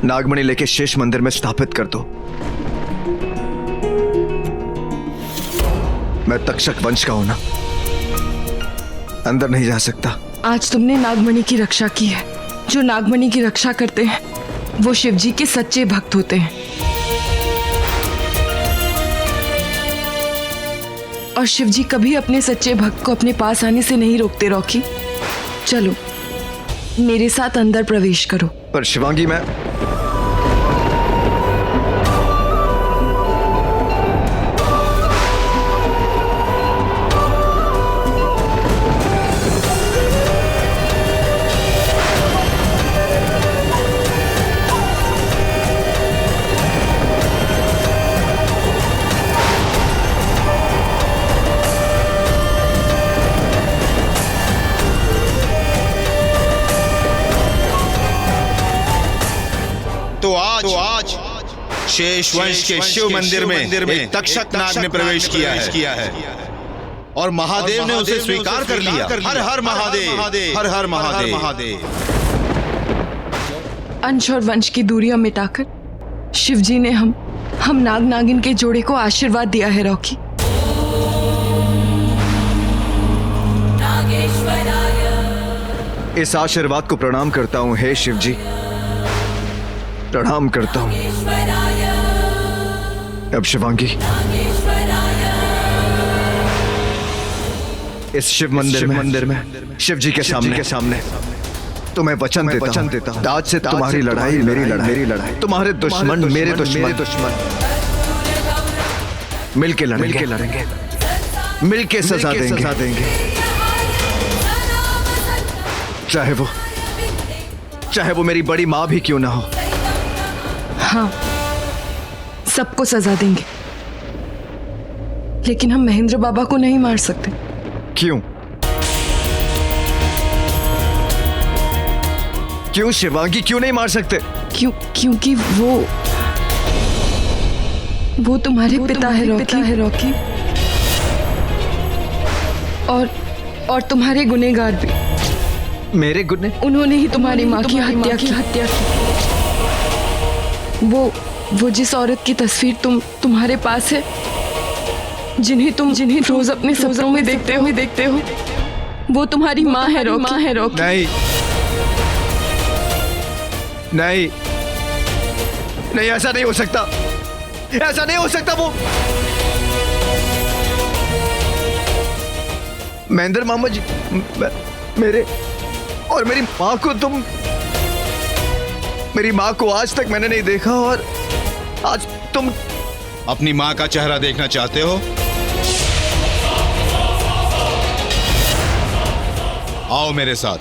नागमणि लेके शेष मंदिर में स्थापित कर दो। मैं तक्षक वंश का हूं ना, अंदर नहीं जा सकता। आज तुमने नागमणि की रक्षा की है। जो नागमणि की रक्षा करते हैं वो शिवजी के सच्चे भक्त होते हैं। और शिवजी कभी अपने सच्चे भक्त को अपने पास आने से नहीं रोकते। रॉकी, चलो मेरे साथ अंदर प्रवेश करो। पर शिवांगी, मैं तो आज शेष वंश के शिव मंदिर में एक तक्षक नाग ने प्रवेश किया है और महादेव ने उसे स्वीकार कर लिया। हर हर महादेव, हर हर महादेव। अंश और वंश की दूरियां मिटाकर शिवजी ने हम नाग नागिन के जोड़े को आशीर्वाद दिया है। रॉकी, इस आशीर्वाद को प्रणाम करता हूं। हे शिवजी, प्रणाम करता हूं। अब शिवांगी, इस शिव मंदिर में शिवजी के सामने तुम्हें वचन देता हूं। आज से तुम्हारी लड़ाई मेरी लड़ाई, तुम्हारे दुश्मन मेरे दुश्मन मिलके लड़ेंगे, मिलके सजा देंगे। चाहे वो मेरी बड़ी माँ भी क्यों ना हो। हाँ, सबको सजा देंगे, लेकिन हम महेंद्र बाबा को नहीं मार सकते। क्यों? क्यों शिवांगी, क्यों नहीं मार सकते? क्योंकि वो तुम्हारे पिता है रॉकी, और तुम्हारे गुनहगार भी। मेरे गुने? उन्होंने ही तुम्हारी माँ की हत्या की। वो जिस औरत की तस्वीर तुम्हारे पास है, जिन्हें रोज अपने सपनों में देखते हो, वो तुम्हारी माँ है रॉकी। नहीं, ऐसा नहीं हो सकता। वो महेंद्र मामा जी, मेरे और मेरी माँ को मेरी माँ को आज तक मैंने नहीं देखा, और आज तुम अपनी माँ का चेहरा देखना चाहते हो? आओ मेरे साथ।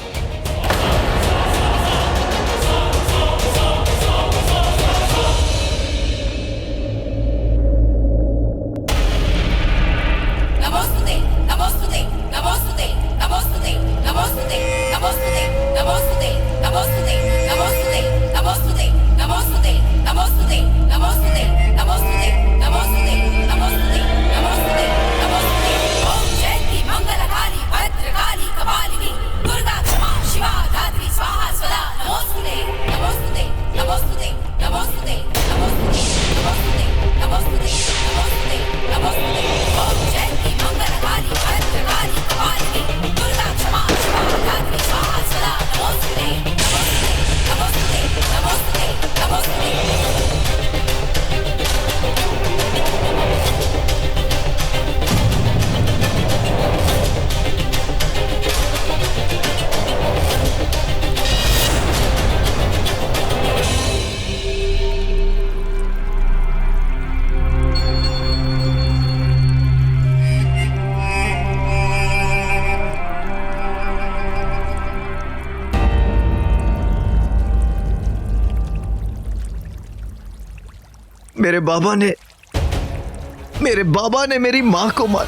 मेरे बाबा ने मेरी माँ को मार,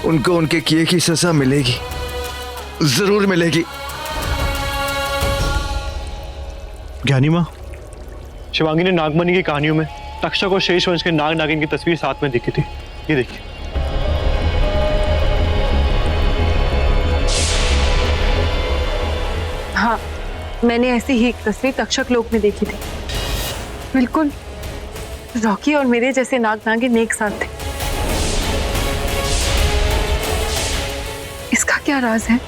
उनको उनके किए की सजा मिलेगी, जरूर मिलेगी। ज्ञानी माँ, शिवांगी ने नागमणि की कहानियों में तक्षक और शेष वंश के नाग नागिन की तस्वीर साथ में दिखी थी। ये देखिए। हाँ, मैंने ऐसी ही एक तस्वीर तक्षक लोक में देखी थी। बिल्कुल रॉकी और मेरे जैसे नाग नागिन एक साथ थे। इसका क्या राज है?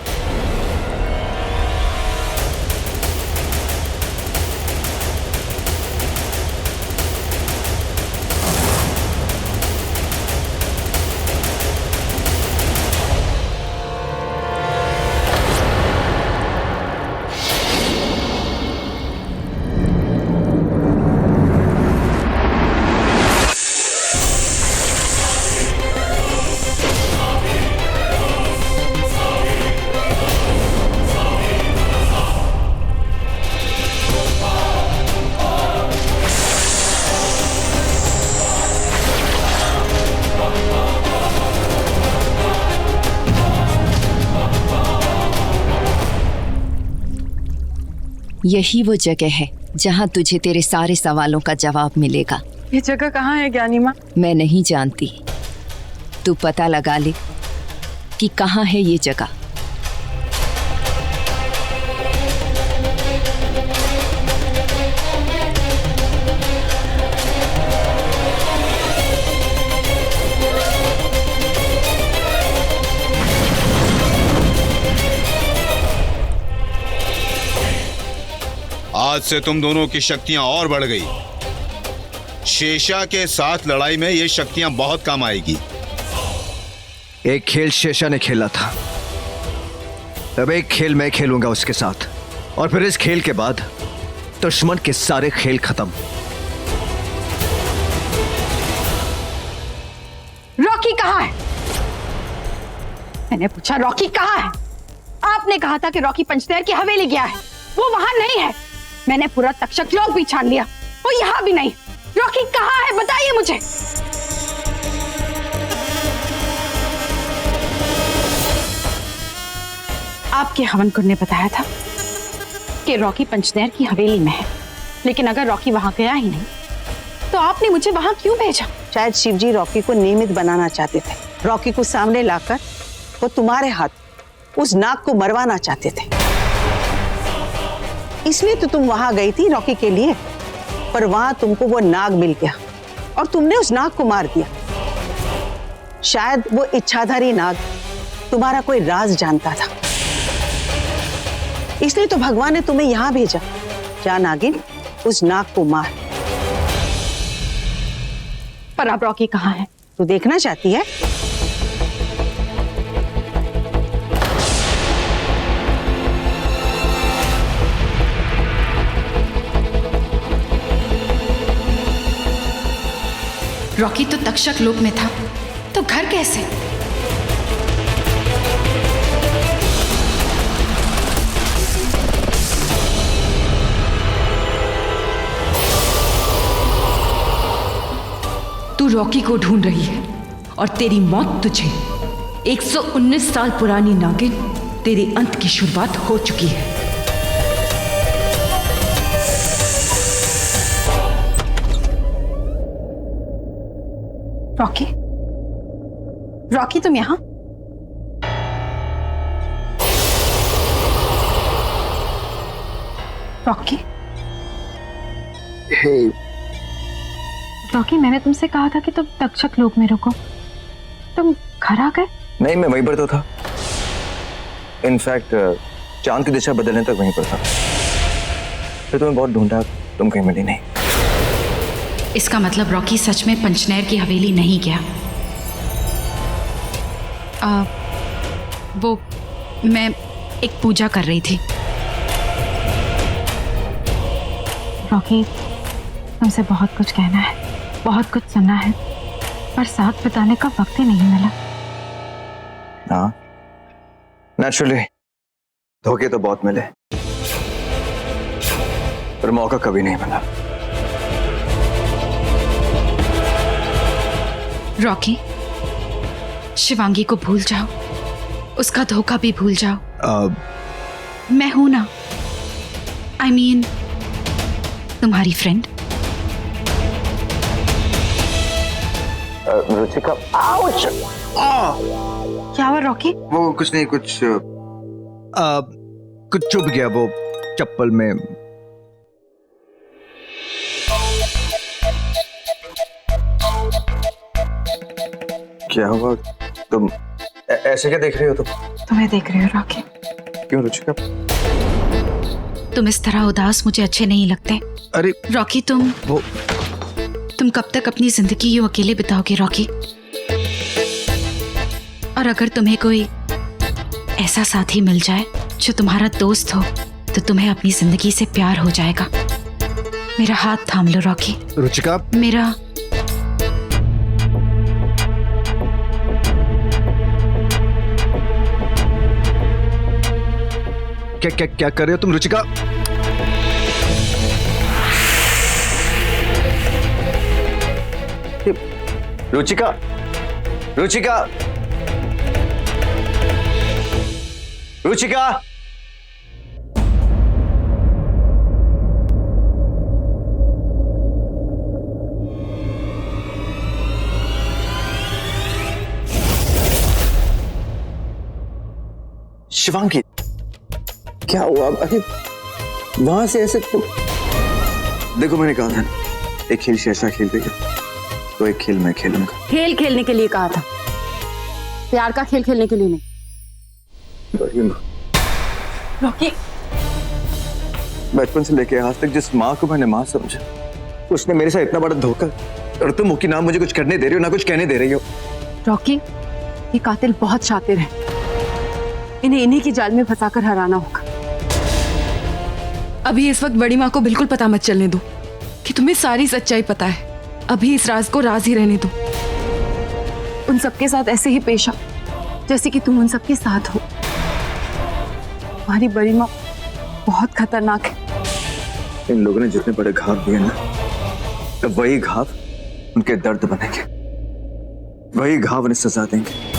यही वो जगह है जहाँ तुझे तेरे सारे सवालों का जवाब मिलेगा। ये जगह कहाँ है ज्ञानी माँ? मैं नहीं जानती, तू पता लगा ले कि कहाँ है ये जगह। आज से तुम दोनों की शक्तियां और बढ़ गई। शेषा के साथ लड़ाई में ये शक्तियां बहुत काम आएगी। एक खेल शेषा ने खेला था, अब एक खेल मैं खेलूंगा उसके साथ, और फिर इस खेल के बाद दुश्मन के सारे खेल खत्म। रॉकी कहाँ है? मैंने पूछा रॉकी कहाँ है? आपने कहा था कि रॉकी पंचदेर की हवेली गया है, वो वहां नहीं है। मैंने पूरा तक्षक लोक भी छान लिया, वो यहाँ भी नहीं। रॉकी कहाँ है बताइए मुझे। आपके हवन कुंड ने बताया था कि रॉकी पंचदेर की हवेली में है, लेकिन अगर रॉकी वहां गया ही नहीं तो आपने मुझे वहां क्यों भेजा? शायद शिवजी रॉकी को नियमित बनाना चाहते थे। रॉकी को सामने लाकर वो तुम्हारे हाथ उस नाग को मरवाना चाहते थे, इसलिए तो तुम वहां गई थी रॉकी के लिए। पर वहां तुमको वो नाग मिल गया और तुमने उस नाग को मार दिया। शायद वो इच्छाधारी नाग तुम्हारा कोई राज जानता था, इसलिए तो भगवान ने तुम्हें यहां भेजा। जा नागिन, उस नाग को मार। पर अब रॉकी कहाँ है? तू देखना चाहती है? रॉकी तो तक्षक लोक में था, तो घर कैसे? तू रॉकी को ढूंढ रही है और तेरी मौत तुझे 119 साल पुरानी नागिन, तेरे अंत की शुरुआत हो चुकी है। रॉकी, रॉकी तुम यहां? रॉकी, रॉकी मैंने तुमसे कहा था कि तुम तक्षक लोक में रुको, तुम घर आ गए? नहीं, मैं वहीं पर तो था। इनफैक्ट चांद की दिशा बदलने तक वहीं पर था। फिर तुम्हें बहुत ढूंढा, तुम कहीं मिली नहीं। इसका मतलब रॉकी सच में पंचनैर की हवेली नहीं गया। वो मैं एक पूजा कर रही थी। रॉकी, तुमसे बहुत कुछ कहना है, बहुत कुछ सुनना है, पर साथ बिताने का वक्त ही नहीं मिला। हाँ, नेचुरली धोखे तो बहुत मिले, पर मौका कभी नहीं मिला। रॉकी, शिवांगी को भूल जाओ, उसका धोखा भी भूल जाओ। मैं हूं ना, I mean, तुम्हारी फ्रेंड। रुचिका, आउच! क्या हुआ रॉकी? वो कुछ नहीं, कुछ कुछ चुभ गया, वो चप्पल में। क्या हुआ? तुम ऐसे क्या देख रही हो? तुम तुम्हें देख रही हो रॉकी। क्यों रुचिका? तुम इस तरह उदास मुझे अच्छे नहीं लगते। अरे रॉकी, तुम कब तक अपनी जिंदगी यूं अकेले बिताओगे रॉकी? और अगर तुम्हें कोई ऐसा साथी मिल जाए जो तुम्हारा दोस्त हो तो तुम्हें अपनी जिंदगी से प्यार हो जाएगा। मेरा हाथ थाम लो रॉकी। रुचिका, मेरा क्या कर रहे हो तुम रुचिका? रुचिका, रुचिका, रुचिका! शिवांगी, क्या हुआ? अरे वहां से ऐसे देखो, मैंने कहा था ना, एक खेल शेषा खेल देगा तो एक खेल मैं खेलूंगा। खेल खेलने के लिए कहा था, प्यार का खेल खेलने के लिए नहीं। रॉकी, बचपन से लेके आज तक जिस माँ को मैंने माँ समझा, उसने मेरे साथ इतना बड़ा धोखा, और तुम मुकी नाम मुझे कुछ करने दे रही हो ना कुछ कहने दे रही हो। रॉकी, ये कातिल बहुत शातिर है, इन्हें इन्हीं की जाल में फंसाकर हराना होगा। अभी इस वक्त बड़ी माँ को बिल्कुल पता मत चलने दो कि तुम्हें सारी सच्चाई पता है। अभी इस राज को राज ही रहने दो। उन सबके साथ ऐसे ही पेश आओ जैसे कि तुम उन सबके साथ हो। हमारी बड़ी माँ बहुत खतरनाक है। इन लोगों ने जितने बड़े घाव दिए ना, वही घाव उनके दर्द बनेंगे, वही घाव उन्हें सजा देंगे।